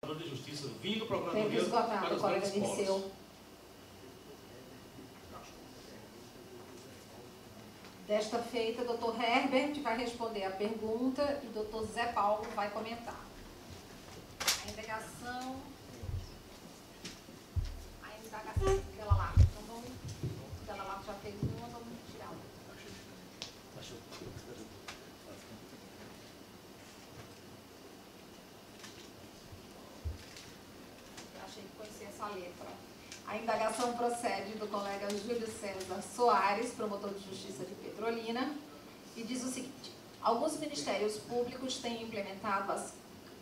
de Justiça vindo Procuradoria Tempo esgotado, para os colega grandes polos. Dirceu. Desta feita, doutor Herbert vai responder a pergunta e doutor Zé Paulo vai comentar. A indagação, aquela lá. Então vamos, aquela lá que já fez uma, vamos tirar uma. Eu achei que conhecia essa letra. A indagação procede do colega Júlio César Soares, promotor de justiça de Petrolina, e diz o seguinte: alguns ministérios públicos têm implementado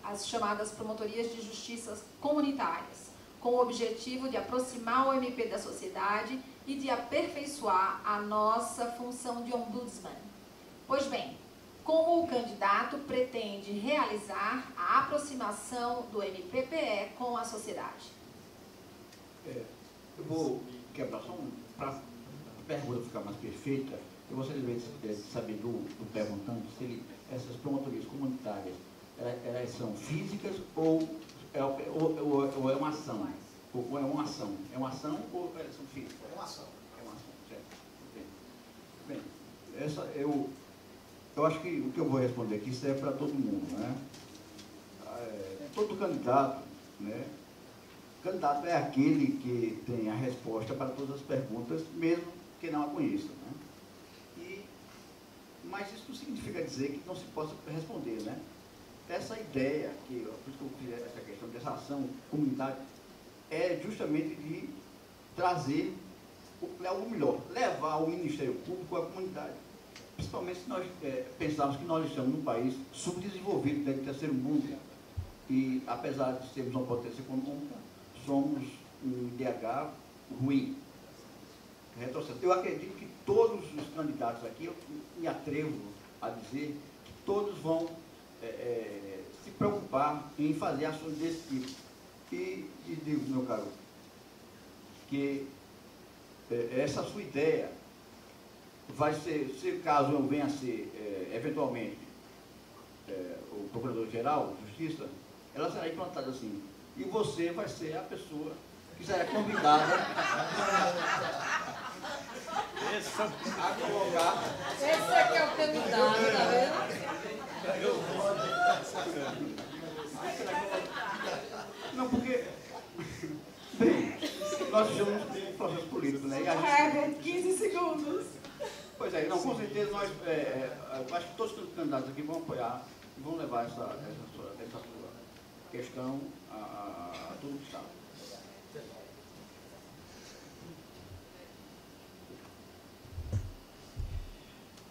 as chamadas promotorias de justiça comunitárias, com o objetivo de aproximar o MP da sociedade e de aperfeiçoar a nossa função de ombudsman. Pois bem, como o candidato pretende realizar a aproximação do MPPE com a sociedade? Eu vou quebrar só para a pergunta ficar mais perfeita. Eu gostaria de saber do perguntando se essas promotorias comunitárias elas são físicas ou é uma ação? Ou é uma ação? É uma ação ou elas são físicas? É uma ação. É uma ação, certo. Bem, eu acho que o que eu vou responder aqui serve para todo mundo, né? Todo candidato, né? Candidato é aquele que tem a resposta para todas as perguntas, mesmo que não a conheça, né? Mas isso não significa dizer que não se possa responder, né? Essa ideia, por isso que eu fiz essa questão dessa ação comunitária, é justamente de trazer o melhor, levar o Ministério Público à comunidade. Principalmente se nós pensarmos que nós estamos num país subdesenvolvido, dentro do terceiro mundo, e apesar de sermos uma potência econômica, somos um IDH ruim, retrocesso. Eu acredito que todos os candidatos aqui, eu me atrevo a dizer que todos vão se preocupar em fazer ações desse tipo. E digo, meu caro, que essa sua ideia vai ser, se caso eu venha a ser, eventualmente, o Procurador-Geral de Justiça, ela será implantada assim. E você vai ser a pessoa que será convidada a colocar... Esse aqui é o candidato, tá vendo? Não, porque... Bem, nós estamos um processo político, né? E a gente... Herbert, 15 segundos. Pois é, não, com certeza nós... eu acho que todos os candidatos aqui vão apoiar e vão levar essa sua questão a todo o Estado.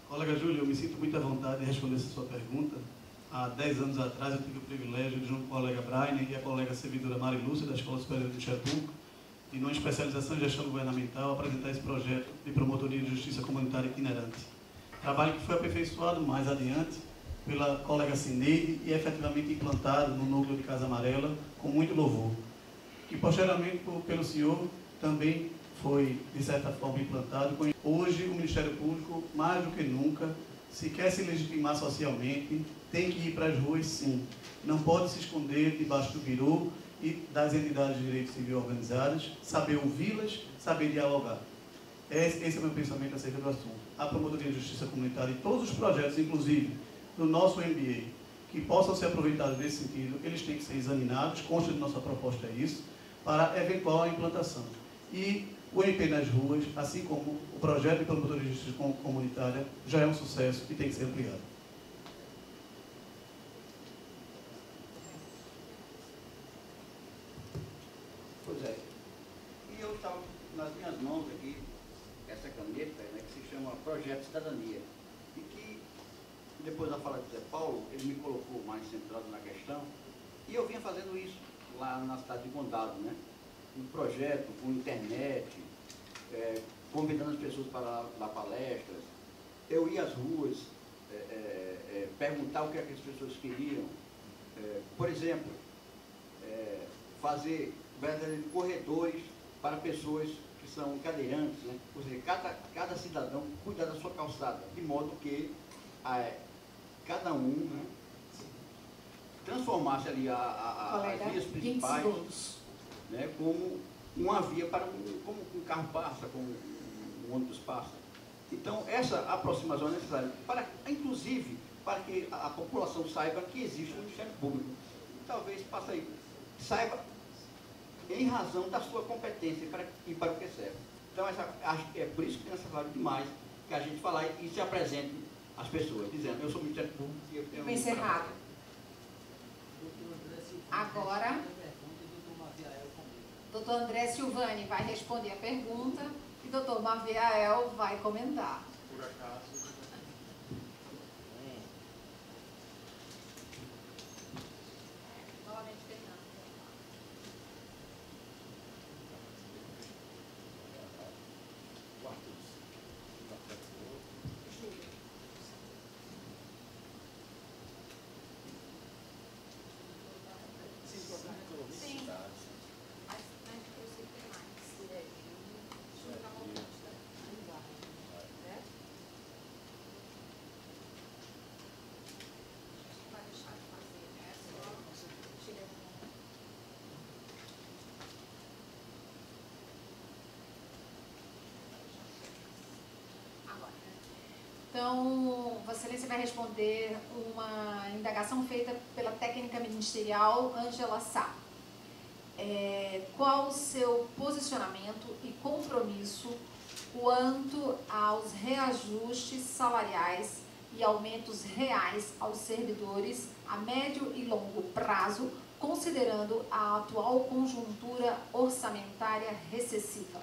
Colega Júlio, eu me sinto muito à vontade de responder essa sua pergunta. Há 10 anos atrás eu tive o privilégio de, junto com a colega Brainer e a colega servidora Mari Lúcia, da Escola Superior do Ministério Público, e numa especialização em gestão governamental, apresentar esse projeto de promotoria de justiça comunitária itinerante. Trabalho que foi aperfeiçoado mais adiante pela colega Cineide e efetivamente implantado no núcleo de Casa Amarela com muito louvor. Que posteriormente pelo senhor também foi, de certa forma, implantado. Hoje o Ministério Público, mais do que nunca, se quer se legitimar socialmente, tem que ir para as ruas sim. Não pode se esconder debaixo do birô e das entidades de direito civil organizadas, saber ouvi-las, saber dialogar. Esse é o meu pensamento acerca do assunto. A Promotoria de Justiça Comunitária e todos os projetos, inclusive do nosso MBA, que possam ser aproveitados nesse sentido, eles têm que ser examinados, consta de nossa proposta é isso, para eventual implantação. E o MP nas ruas, assim como o projeto de Promotoria de Justiça Comunitária, já é um sucesso e tem que ser ampliado. Pois é. E eu estava nas minhas mãos aqui, essa caneta, né, que se chama Projeto Cidadania. E que, depois da fala de Zé Paulo, ele me colocou mais centrado na questão, e eu vinha fazendo isso lá na cidade de Condado, né? Um projeto com internet, convidando as pessoas para dar palestras. Eu ia às ruas, perguntar o que é que as pessoas queriam. Por exemplo, fazer verdadeiros corredores para pessoas que são cadeirantes, né? Ou seja, cada cidadão cuidar da sua calçada, de modo que cada um, né, transformasse ali Colega, as vias 20 principais, segundos. né, como uma via para como um carro passa, como um ônibus passa. Então, essa aproximação é necessária, inclusive para que a população saiba que existe um Ministério Público. E talvez saiba em razão da sua competência e para o que serve. Então, acho que é por isso que é necessário demais que a gente falar e se apresente às pessoas, dizendo, eu sou Ministério Público e eu tenho... Tempo encerrado. Agora, doutor André Silvani vai responder a pergunta e doutor Maviael vai comentar. Por acaso. Novamente, Fernando. Sim. Mas eu sei que tem mais. Júlio tá voltando, né? Vai deixar de fazer, né? Só tira agora. Então, Vossa Excelência vai responder uma indagação feita pela técnica ministerial Ângela Sá. Qual o seu posicionamento e compromisso quanto aos reajustes salariais e aumentos reais aos servidores a médio e longo prazo, considerando a atual conjuntura orçamentária recessiva?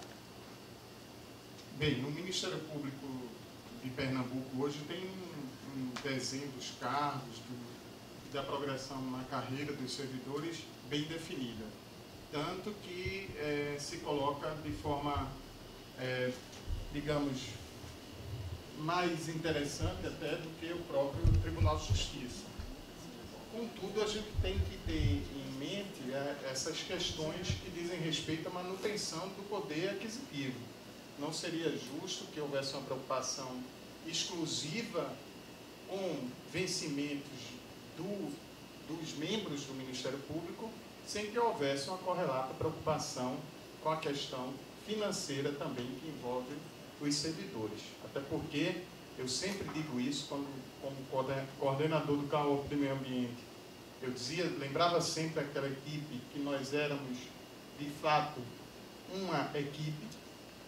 Bem, no Ministério Público de Pernambuco hoje tem um desenho dos cargos, da progressão na carreira dos servidores bem definida. Tanto que se coloca de forma, digamos, mais interessante até do que o próprio Tribunal de Justiça. Contudo, a gente tem que ter em mente essas questões que dizem respeito à manutenção do poder aquisitivo. Não seria justo que houvesse uma preocupação exclusiva com vencimentos dos membros do Ministério Público, sem que houvesse uma correlata preocupação com a questão financeira também que envolve os servidores. Até porque, eu sempre digo isso como coordenador do CAOP de Meio Ambiente, lembrava sempre aquela equipe que nós éramos, de fato, uma equipe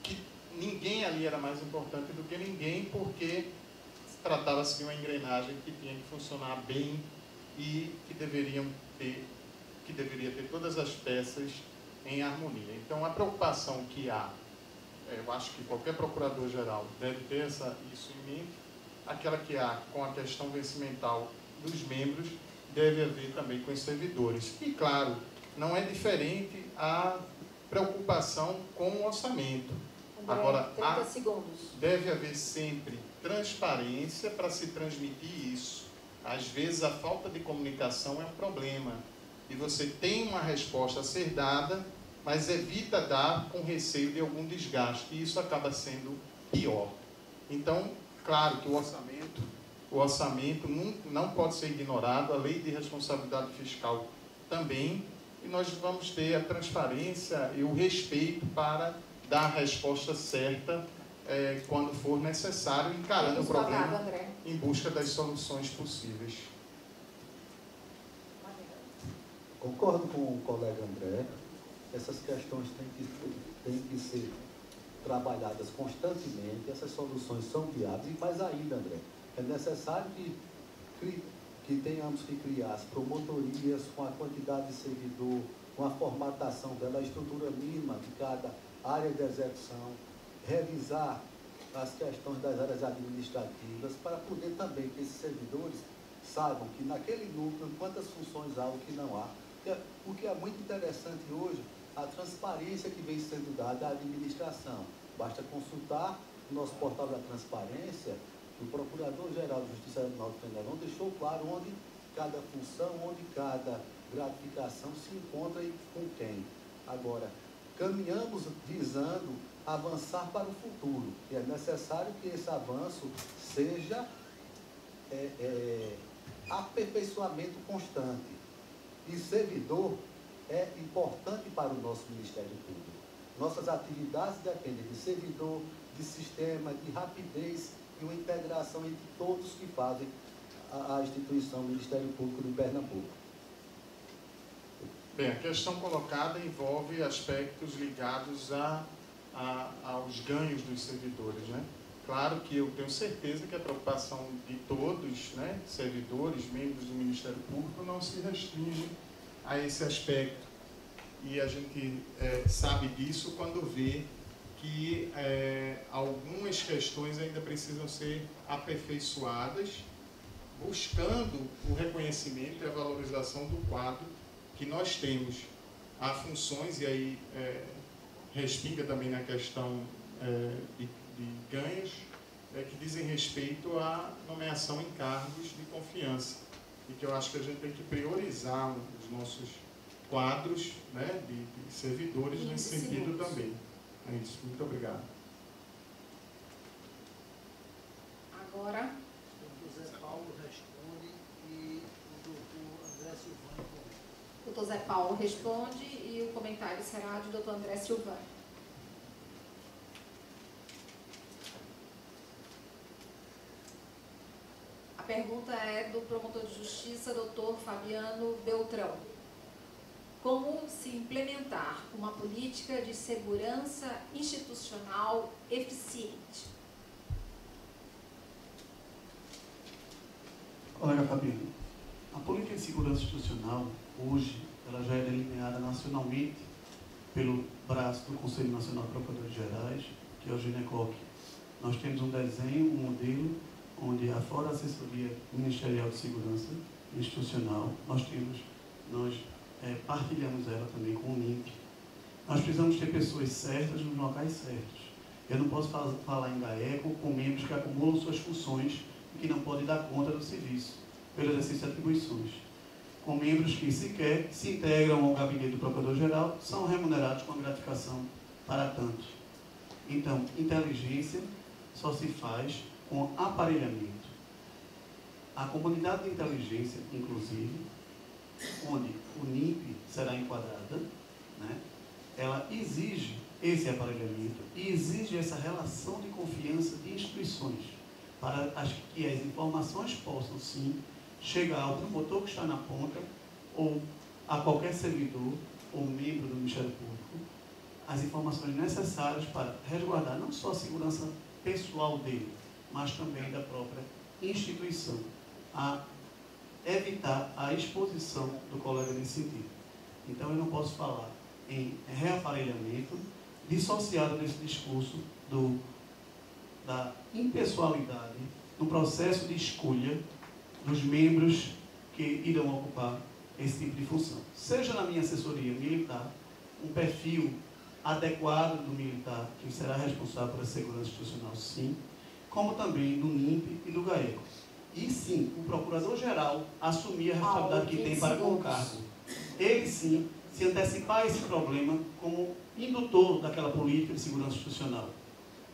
que ninguém ali era mais importante do que ninguém, porque tratava-se de uma engrenagem que tinha que funcionar bem e que deveria ter todas as peças em harmonia. Então, a preocupação que há, eu acho que qualquer procurador-geral deve ter isso em mente, aquela que há com a questão vencimental dos membros, deve haver também com os servidores. E, claro, não é diferente a preocupação com o orçamento. Agora, 30 segundos. Deve haver sempre transparência para se transmitir isso. Às vezes, a falta de comunicação é um problema. E você tem uma resposta a ser dada, mas evita dar com receio de algum desgaste. E isso acaba sendo pior. Então, claro que o orçamento não pode ser ignorado, a lei de responsabilidade fiscal também, e nós vamos ter a transparência e o respeito para dar a resposta certa quando for necessário, encarando o problema em busca das soluções possíveis. Concordo com o colega André, essas questões têm que ser trabalhadas constantemente, essas soluções são viáveis, e mais ainda, André, é necessário que tenhamos que criar as promotorias com a quantidade de servidor, com a formatação dela, a estrutura mínima de cada área de execução, revisar as questões das áreas administrativas, para poder também que esses servidores saibam que naquele núcleo quantas funções há ou que não há. O que é muito interessante hoje, a transparência que vem sendo dada à administração. Basta consultar o nosso portal da transparência, o Procurador-Geral de Justiça do Norte Federal deixou claro onde cada função, onde cada gratificação se encontra e com quem. Agora, caminhamos visando avançar para o futuro, e é necessário que esse avanço seja aperfeiçoamento constante. E servidor é importante para o nosso Ministério Público. Nossas atividades dependem de servidor, de sistema, de rapidez e uma integração entre todos que fazem a instituição Ministério Público de Pernambuco. Bem, a questão colocada envolve aspectos ligados aos ganhos dos servidores, né? Claro que eu tenho certeza que a preocupação de todos, né, servidores, membros do Ministério Público, não se restringe a esse aspecto. E a gente sabe disso quando vê que algumas questões ainda precisam ser aperfeiçoadas, buscando o reconhecimento e a valorização do quadro que nós temos. Há funções, e aí respinga também na questão de ganhos, que dizem respeito à nomeação em cargos de confiança, e que eu acho que a gente tem que priorizar os nossos quadros, né, de servidores nesse sentido também. É isso. Muito obrigado. Agora, o José Paulo responde e o doutor André Silvano comenta. o doutor Zé Paulo responde e o comentário será do doutor André Silvano. A pergunta é do promotor de justiça, doutor Fabiano Beltrão. Como se implementar uma política de segurança institucional eficiente? Colega Fabiano, a política de segurança institucional, hoje, ela já é delineada nacionalmente pelo braço do Conselho Nacional de Procuradores Gerais, que é o GINECOC. Nós temos um desenho, um modelo, onde, afora a assessoria ministerial de segurança institucional, nós partilhamos ela também com o NIMP. Nós precisamos ter pessoas certas nos locais certos. Eu não posso falar em GAECO com membros que acumulam suas funções e que não podem dar conta do serviço, pelo exercício de atribuições. Com membros que sequer se integram ao gabinete do Procurador-Geral, são remunerados com gratificação para tanto. Então, inteligência só se faz com aparelhamento. A comunidade de inteligência, inclusive, onde o NIMP será enquadrada, né, ela exige esse aparelhamento e exige essa relação de confiança de instituições, para que as informações possam, sim, chegar ao promotor que está na ponta, ou a qualquer servidor ou membro do Ministério Público, as informações necessárias para resguardar não só a segurança pessoal dele, mas também da própria instituição, a evitar a exposição do colega nesse sentido. Então, eu não posso falar em reaparelhamento dissociado desse discurso da impessoalidade no processo de escolha dos membros que irão ocupar esse tipo de função. Seja na minha assessoria militar, um perfil adequado do militar, que será responsável pela segurança institucional, sim, como também do NIMP e do GAECO. E sim, o Procurador-Geral assumir a responsabilidade que tem para com o cargo. Ele sim se antecipar a esse problema como indutor daquela política de segurança institucional.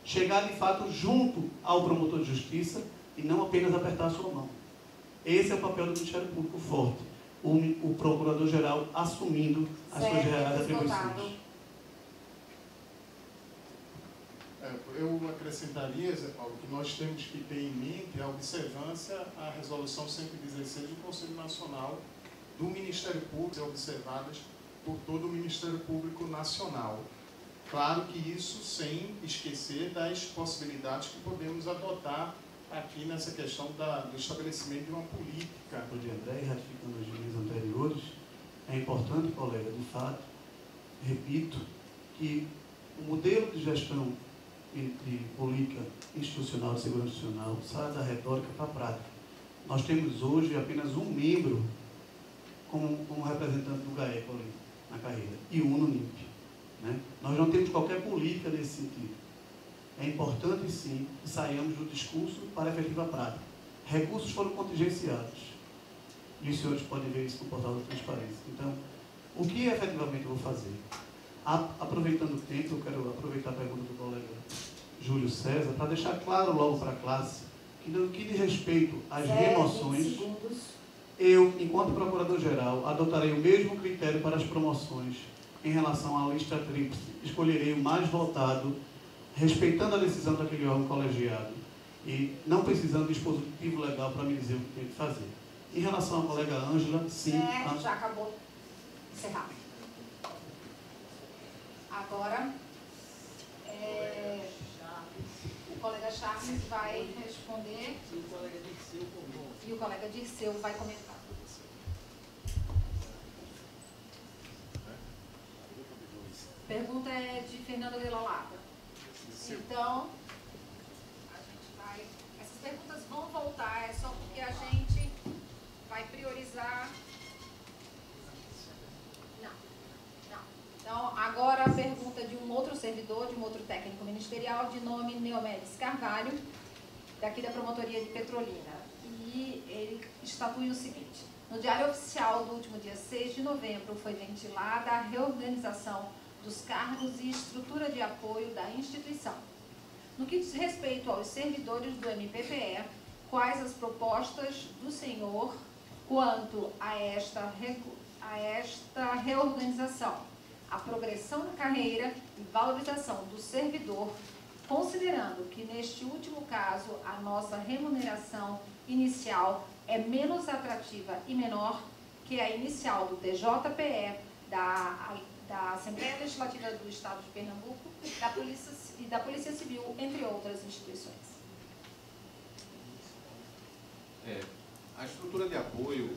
Chegar de fato junto ao promotor de justiça e não apenas apertar a sua mão. Esse é o papel do Ministério Público forte. O Procurador-Geral assumindo as suas reais atribuições. Eu acrescentaria, Zé Paulo, que nós temos que ter em mente a observância à Resolução 116 do Conselho Nacional do Ministério Público, observadas por todo o Ministério Público Nacional. Claro que isso sem esquecer das possibilidades que podemos adotar aqui nessa questão do estabelecimento de uma política. O de André, ratificando as linhas anteriores, é importante, colega, de fato, repito, que o modelo de gestão de política institucional, de segurança institucional, sai da retórica para a prática. Nós temos hoje apenas um membro como representante do GAECO ali na carreira, e um no NIMP. Né? Nós não temos qualquer política nesse sentido. É importante, sim, que saiamos do discurso para a efetiva prática. Recursos foram contingenciados. E os senhores podem ver isso no portal da transparência. Então, o que efetivamente eu vou fazer? Aproveitando o tempo, eu quero aproveitar a pergunta do colega Júlio César para deixar claro logo para a classe que no que diz respeito às remoções, Eu, enquanto Procurador-Geral, adotarei o mesmo critério para as promoções em relação à lista tríplice. Escolherei o mais votado, respeitando a decisão daquele órgão colegiado e não precisando de dispositivo legal para me dizer o que tem que fazer. Em relação à colega Ângela, sim... Já acabou. Encerrado. Agora, o colega Charles vai responder e o colega Dirceu vai comentar. Pergunta é de Fernando Vila Lata. Então, a gente vai... Essas perguntas vão voltar, é só porque a gente vai priorizar... Então, agora a pergunta de um outro servidor, de um outro técnico ministerial, de nome Neomedes Carvalho, daqui da Promotoria de Petrolina. E ele estatui o seguinte: no Diário Oficial do último dia 6 de novembro foi ventilada a reorganização dos cargos e estrutura de apoio da instituição. No que diz respeito aos servidores do MPPE, quais as propostas do senhor quanto a esta reorganização? A progressão na carreira e valorização do servidor, considerando que, neste último caso, a nossa remuneração inicial é menos atrativa e menor que a inicial do TJPE, da Assembleia Legislativa do Estado de Pernambuco e da Polícia Civil, entre outras instituições. A estrutura de apoio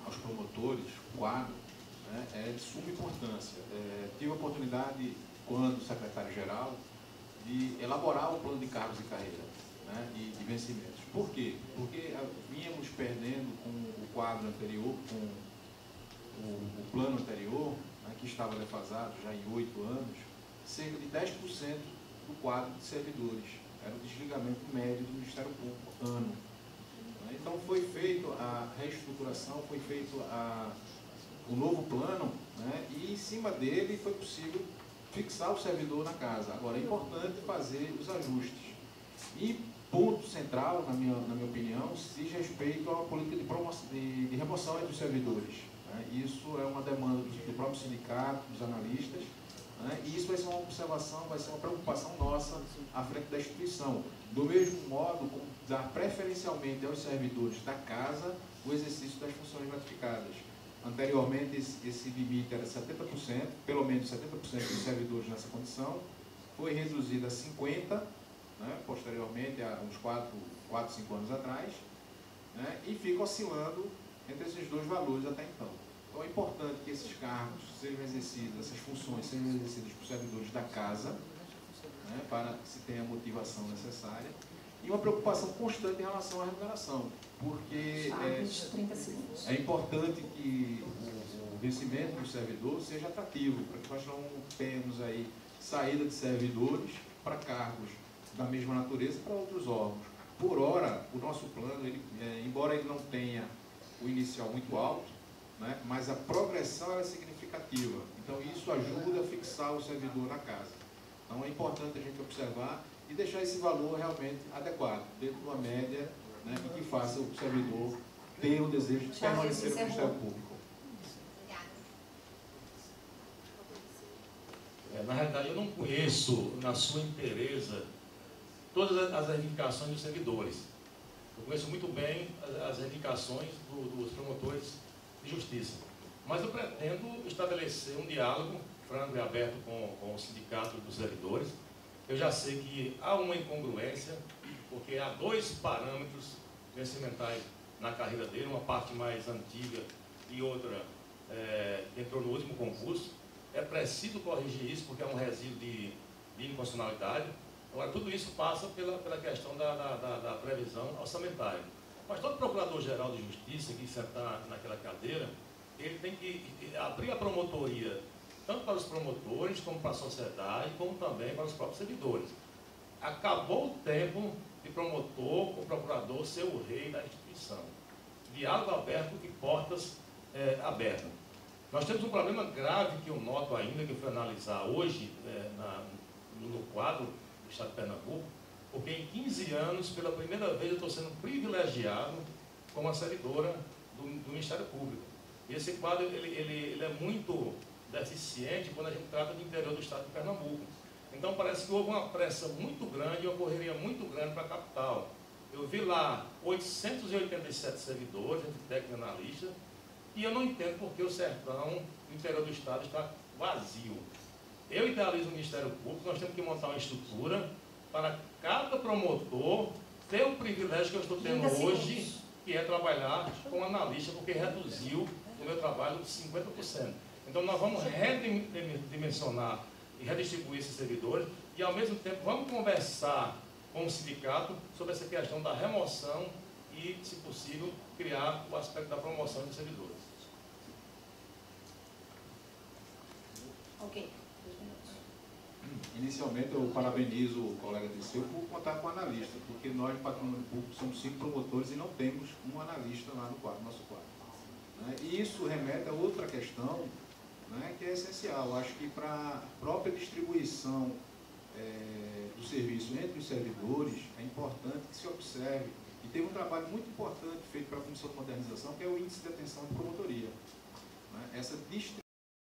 aos promotores, o quadro, é de suma importância. Tive a oportunidade, quando secretário-geral, de elaborar o plano de cargos e carreira, né, e de vencimentos. Por quê? Porque vínhamos perdendo com o quadro anterior, com o plano anterior, né, que estava defasado já em 8 anos, cerca de 10% do quadro de servidores. Era o desligamento médio do Ministério Público ano. Então foi feita a reestruturação, foi feito o novo plano, né, e em cima dele foi possível fixar o servidor na casa. Agora é importante fazer os ajustes. E ponto central, na minha opinião, se diz respeito a uma política de remoção entre os servidores. Né? Isso é uma demanda do próprio sindicato, dos analistas, né? E isso vai ser uma observação, vai ser uma preocupação nossa à frente da instituição. Do mesmo modo, dar preferencialmente aos servidores da casa o exercício das funções gratificadas. Anteriormente, esse limite era 70%, pelo menos 70% dos servidores nessa condição, foi reduzido a 50%, né, posteriormente, há uns 4, 5 anos atrás, né, e fica oscilando entre esses dois valores até então. Então é importante que esses cargos sejam exercidos, essas funções sejam exercidas por servidores da casa, né, para que se tenha a motivação necessária, e uma preocupação constante em relação à remuneração, porque é importante que o vencimento do servidor seja atrativo, para que nós não tenhamos aí saída de servidores para cargos da mesma natureza para outros órgãos. Por hora, o nosso plano, embora ele não tenha o inicial muito alto, né, mas a progressão é significativa. Então, isso ajuda a fixar o servidor na casa. Então, é importante a gente observar e deixar esse valor realmente adequado, dentro de uma média, né, e que faça o servidor ter o desejo de permanecer no Ministério Público. Na realidade, eu não conheço, na sua inteireza, todas as reivindicações dos servidores. Eu conheço muito bem as reivindicações dos promotores de justiça. Mas eu pretendo estabelecer um diálogo franco e aberto com o sindicato dos servidores. Eu já sei que há uma incongruência, porque há 2 parâmetros vencimentais na carreira dele, uma parte mais antiga e outra entrou no último concurso. É preciso corrigir isso, porque é um resíduo de inconstitucionalidade. Agora, tudo isso passa pela questão da previsão orçamentária. Mas todo procurador-geral de justiça que sentar naquela cadeira, ele tem que abrir a promotoria, tanto para os promotores, como para a sociedade, como também para os próprios servidores. Acabou o tempo de promotor ou procurador ser o rei da instituição. Diálogo aberto e portas abertas. Nós temos um problema grave que eu noto ainda, que eu fui analisar hoje no quadro do Estado de Pernambuco, porque em 15 anos, pela primeira vez, eu estou sendo privilegiado como a servidora do Ministério Público. E esse quadro ele é muito deficiente quando a gente trata do interior do estado de Pernambuco. Então parece que houve uma pressa muito grande, uma correria muito grande para a capital. Eu vi lá 887 servidores, entre técnico e analista, e eu não entendo por que o sertão, o interior do estado, está vazio. Eu idealizo o Ministério Público, nós temos que montar uma estrutura para cada promotor ter o privilégio que eu estou tendo hoje, que é trabalhar com analista, porque reduziu o meu trabalho de 50%. Então nós vamos redimensionar e redistribuir esses servidores e, ao mesmo tempo, vamos conversar com o sindicato sobre essa questão da remoção e, se possível, criar o aspecto da promoção de servidores. Ok. 2 minutos. Inicialmente, eu parabenizo o colega Disseu por contar com analista, porque nós, do Patrimônio Público, somos 5 promotores e não temos um analista lá no nosso quadro. Né? E isso remete a outra questão, né, que é essencial. Eu acho que para a própria distribuição do serviço entre os servidores, é importante que se observe, e teve um trabalho muito importante feito para a Comissão de Modernização, que é o Índice de Atenção de Promotoria. Né? Essa distribuição